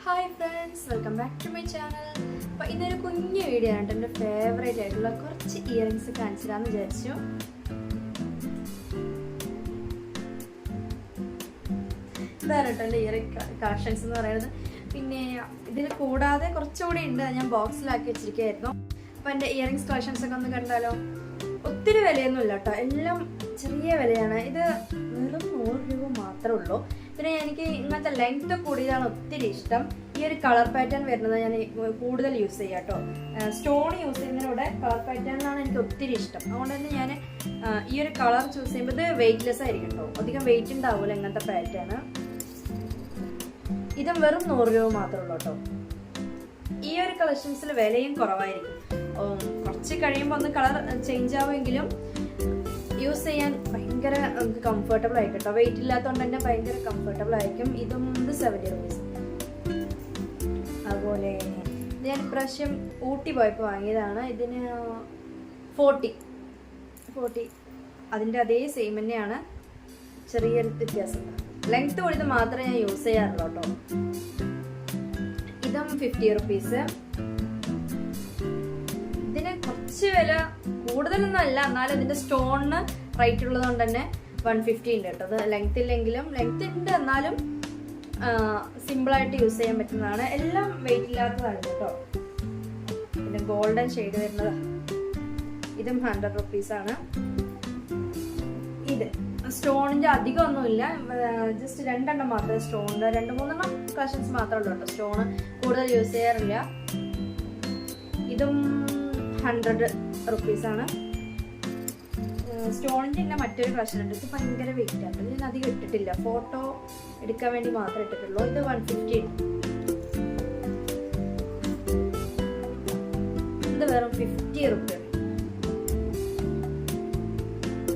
Hi friends, welcome back to my channel. അപ്പോൾ ഇന്നൊരു കുഞ്ഞു വീഡിയോ ആണ്. എൻ്റെ ഫേവറേറ്റ് ആയിട്ടുള്ള കുറച്ച് ഇയറിങ്സ് കാണിച്ചു തരാമെന്ന് വിചാരിച്ചു. ഇതാണ് കേട്ടോ എൻ്റെ ഇയറിങ് കളക്ഷൻസ് എന്ന് പറയുന്നത്. പിന്നെ ഇതിൽ കൂടാതെ കുറച്ചുകൂടി ഉണ്ട്, ഞാൻ ബോക്സിലാക്കി വെച്ചിരിക്കുകയായിരുന്നു. അപ്പോൾ എൻ്റെ ഇയറിങ്സ് കളക്ഷൻസ് ഒക്കെ ഒന്ന് കണ്ടാലോ. ഒത്തിരി വിലയൊന്നുമില്ല കേട്ടോ, എല്ലാം ചെറിയ വിലയാണ്. ഇത് വെറും 100 രൂപ മാത്രമേ ഉള്ളൂ. പിന്നെ എനിക്ക് ഇങ്ങനത്തെ ലെങ്ത് കൂടിയതാണ് ഒത്തിരി ഇഷ്ടം. ഈ ഒരു കളർ പാറ്റേൺ വരുന്നത് ഞാൻ കൂടുതൽ യൂസ് ചെയ്യാം കേട്ടോ. സ്റ്റോൺ യൂസ് ചെയ്യുന്നതിലൂടെ കളർ പാറ്റേണിലാണ് എനിക്ക് ഒത്തിരി ഇഷ്ടം. അതുകൊണ്ട് തന്നെ ഞാൻ ഈ ഒരു കളർ ചൂസ് ചെയ്യുമ്പോൾ ഇത് വെയിറ്റ്ലെസ് ആയിരിക്കും കേട്ടോ, അധികം വെയിറ്റ് ഉണ്ടാവില്ല ഇങ്ങനത്തെ പാറ്റേൺ. ഇതും വെറും 100 രൂപ മാത്രമേ ഉള്ളൂ കേട്ടോ. ഈ ഒരു കളക്ഷൻസിൽ വിലയും കുറവായിരിക്കും. കുറച്ച് കഴിയുമ്പോൾ ഒന്ന് കളർ ചേഞ്ച് ആവുമെങ്കിലും യൂസ് ചെയ്യാൻ ഭയങ്കര നമുക്ക് കംഫർട്ടബിൾ ആയിരിക്കും കേട്ടോ. വെയിറ്റ് ഇല്ലാത്തതുകൊണ്ട് തന്നെ ഭയങ്കര കംഫർട്ടബിൾ ആയിരിക്കും. ഇതും 70 രൂപീസ്. അതുപോലെ ഞാൻ ഇപ്രാവശ്യം ഊട്ടി പോയപ്പോൾ വാങ്ങിയതാണ്. ഇതിന് 40 അതിൻ്റെ അതേ സെയിം തന്നെയാണ്, ചെറിയൊരു വ്യത്യാസം. ലെങ്ത് കൂടിയത് മാത്രമേ ഞാൻ യൂസ് ചെയ്യാറുള്ളൂ കേട്ടോ. ഇതും 50 രൂപീസ്. ഇതിന് കുറച്ച് വില കൂടുതലൊന്നും അല്ല, എന്നാലും ഇതിന്റെ സ്റ്റോണിന് റേറ്റ് ഉള്ളത് കൊണ്ട് തന്നെ 150 ഉണ്ട് കേട്ടോ. അത് ലെങ്ത് ഇല്ലെങ്കിലും, ലെങ്ത് ഉണ്ട് എന്നാലും സിമ്പിളായിട്ട് യൂസ് ചെയ്യാൻ പറ്റുന്നതാണ്. എല്ലാം വെയിറ്റ് ഇല്ലാത്തതാണ് കേട്ടോ. പിന്നെ ഗോൾഡൻ ഷെയ്ഡ് വരുന്നത്, ഇതും 100 രൂപീസാണ്. ഇത് സ്റ്റോണിന്റെ അധികം ഒന്നുമില്ല, ജസ്റ്റ് 2 എണ്ണം മാത്രമേ സ്റ്റോണിന്റെ 2-3 എണ്ണം കളക്ഷൻസ് മാത്രമേ ഉള്ളൂ കേട്ടോ. സ്റ്റോണ് കൂടുതൽ യൂസ് ചെയ്യാറില്ല. ഇതും 100 രൂപീസാണ്. സ്റ്റോണിൻ്റെ തന്നെ മറ്റൊരു കളക്ഷൻ ഉണ്ട്. ഇത് ഭയങ്കര വെയിറ്റ് ആണ്, ഞാൻ അധികം ഇട്ടിട്ടില്ല, ഫോട്ടോ എടുക്കാൻ വേണ്ടി മാത്രമേ ഇട്ടിട്ടുള്ളൂ. ഇത് 150 ഉണ്ട്. ഇത് വെറും 50 രൂപ.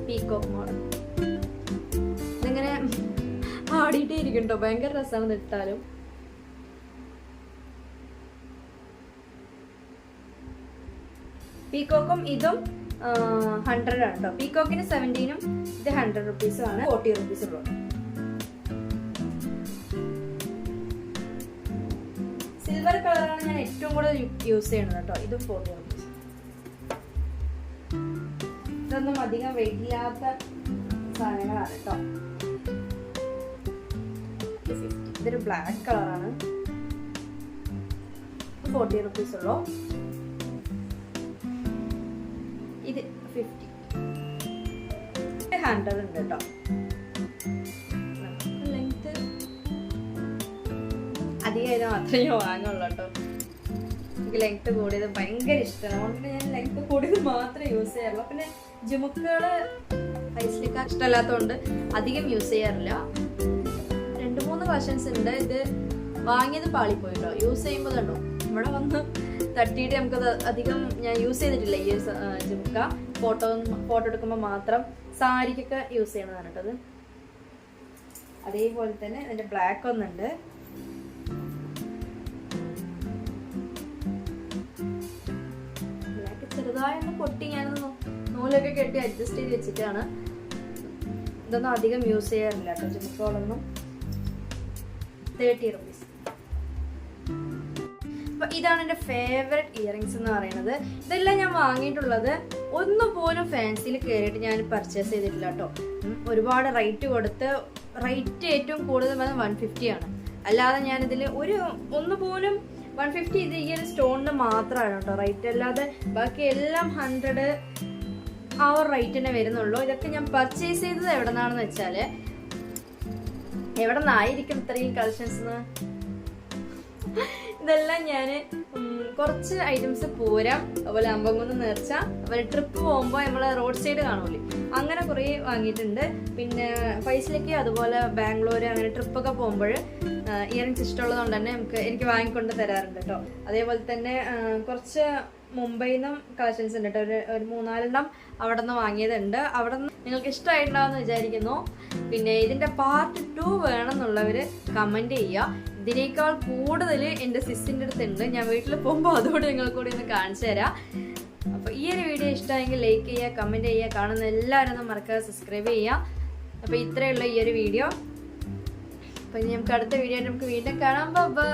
Peacock model. ഇതിങ്ങനെ ആടിയിട്ടേ ഇരിക്കും കേട്ടോ, ഭയങ്കര രസമാണ് ഇട്ടാലും. പീകോക്കും ഇതും 100 ആണ് കേട്ടോ. പീകോക്കിന് 17-ഉം ഇത് 100 രൂപീസും ആണ്. 40 രൂപീസ് ഉള്ളൂ. സിൽവർ കളറാണ് ഞാൻ ഏറ്റവും കൂടുതൽ യൂസ് ചെയ്യുന്നത് കേട്ടോ. ഇതും 40 രൂപീസ്. ഇതൊന്നും അധികം വെയിറ്റ് ഇല്ലാത്ത സാധനങ്ങളാണ് കേട്ടോ. ഇതൊരു ബ്ലാക്ക് കളറാണ്, 40 രൂപീസ് ഉള്ളൂ. ഇത് 50, 100 ഉണ്ട് കേട്ടോ. ലെങ്ത് അധികം മാത്രമേ ഞാൻ വാങ്ങുള്ളൂ കേട്ടോ. എനിക്ക് ലെങ്ത് കൂടിയത് ഭയങ്കര ഇഷ്ടമാണ്, അതുകൊണ്ട് ഞാൻ ലെങ്ത് കൂടിയത് മാത്രമേ യൂസ് ചെയ്യാറുള്ളൂ. പിന്നെ ജുമുക്കുകള് ഫൈസിലേക്കാൾ ഇഷ്ടമല്ലാത്തതുകൊണ്ട് അധികം യൂസ് ചെയ്യാറില്ല. 2-3 കളക്ഷൻസ് ഉണ്ട്. ഇത് വാങ്ങിയത് പാളിപ്പോയിട്ടോ. യൂസ് ചെയ്യുമ്പോൾ കണ്ടോ ഇവിടെ വന്ന് തട്ടിയിട്ട് നമുക്കത് അധികം ഞാൻ യൂസ് ചെയ്തിട്ടില്ല. ഈ ജുമുക്ക ഫോട്ടോ എടുക്കുമ്പോൾ മാത്രം, സാരിക്കൊക്കെ യൂസ് ചെയ്യണതാണ് കേട്ടത്. അതേപോലെ തന്നെ അതിന്റെ ബ്ലാക്ക് ഒന്നുണ്ട്. ബ്ലാക്ക് ചെറുതായൊന്ന് പൊട്ടി ഞാനൊന്ന് നൂലൊക്കെ കെട്ടി അഡ്ജസ്റ്റ് ചെയ്ത് വെച്ചിട്ടാണ്. ഇതൊന്നും അധികം യൂസ് ചെയ്യാറില്ല കേട്ടോ ജുമുക്കകളൊന്നും. 30 രൂപീസ്. അപ്പൊ ഇതാണ് എൻ്റെ ഫേവറേറ്റ് ഇയറിങ്സ് എന്ന് പറയുന്നത്. ഇതെല്ലാം ഞാൻ വാങ്ങിയിട്ടുള്ളത് ഒന്നുപോലും ഫാൻസിയിൽ കയറിയിട്ട് ഞാൻ പർച്ചേസ് ചെയ്തിട്ടില്ല കേട്ടോ. ഒരുപാട് റേറ്റ് കൊടുത്ത്, റേറ്റ് ഏറ്റവും കൂടുതൽ 150 ആണ്. അല്ലാതെ ഞാനിതിൽ ഒന്നുപോലും 150 ഇത് ഈ ഒരു സ്റ്റോണിന് മാത്രമാണ് കേട്ടോ റേറ്റ്. അല്ലാതെ ബാക്കി എല്ലാം 100 ആ ഒരു റേറ്റ് തന്നെ വരുന്നുള്ളൂ. ഇതൊക്കെ ഞാൻ പർച്ചേസ് ചെയ്തത് എവിടെ നിന്നാണെന്ന് വെച്ചാൽ, എവിടെ നിന്നായിരിക്കും ഇത്രയും കളക്ഷൻസ്? ഇതെല്ലാം ഞാൻ കുറച്ച് ഐറ്റംസ് പൂരം, അതുപോലെ അമ്പംകുന്ന് നേർച്ച, അതുപോലെ ട്രിപ്പ് പോകുമ്പോൾ നമ്മൾ റോഡ് സൈഡ് കാണൂലേ, അങ്ങനെ കുറേ വാങ്ങിയിട്ടുണ്ട്. പിന്നെ ഫൈസിലേക്ക് അതുപോലെ ബാംഗ്ലൂർ അങ്ങനെ ട്രിപ്പൊക്കെ പോകുമ്പോൾ ഇയറിങ്സ് ഇഷ്ടമുള്ളത് കൊണ്ട് തന്നെ എനിക്ക് വാങ്ങിക്കൊണ്ട് തരാറുണ്ട് കേട്ടോ. അതേപോലെ തന്നെ കുറച്ച് മുംബൈയിൽ നിന്നും കളക്ഷൻസ് ഉണ്ട് കേട്ടോ. ഒരു 3-4 എണ്ണം അവിടെ നിന്ന് വാങ്ങിയതുണ്ട്. അവിടെ നിന്ന് നിങ്ങൾക്ക് ഇഷ്ടമായിട്ടുണ്ടാവുമെന്ന് വിചാരിക്കുന്നു. പിന്നെ ഇതിൻ്റെ പാർട്ട് 2 വേണമെന്നുള്ളവർ കമൻറ്റ് ചെയ്യുക. ഇതിനേക്കാൾ കൂടുതൽ എൻ്റെ സിസ്സിൻ്റെ അടുത്തുണ്ട്. ഞാൻ വീട്ടിൽ പോകുമ്പോൾ അതോടെ നിങ്ങൾക്ക് കൂടി ഒന്ന് കാണിച്ചു തരാം. അപ്പോൾ ഈ ഒരു വീഡിയോ ഇഷ്ടമായെങ്കിൽ ലൈക്ക് ചെയ്യുക, കമൻറ്റ് ചെയ്യുക. കാണുന്ന എല്ലാവരും ഒന്ന് മറക്കാതെ സബ്സ്ക്രൈബ് ചെയ്യുക. അപ്പോൾ ഇത്രയുള്ള ഈ ഒരു വീഡിയോ. അപ്പോൾ ഇനി നമുക്ക് അടുത്ത വീഡിയോ ആയിട്ട് നമുക്ക് വീണ്ടും കാണാം. ബൈ.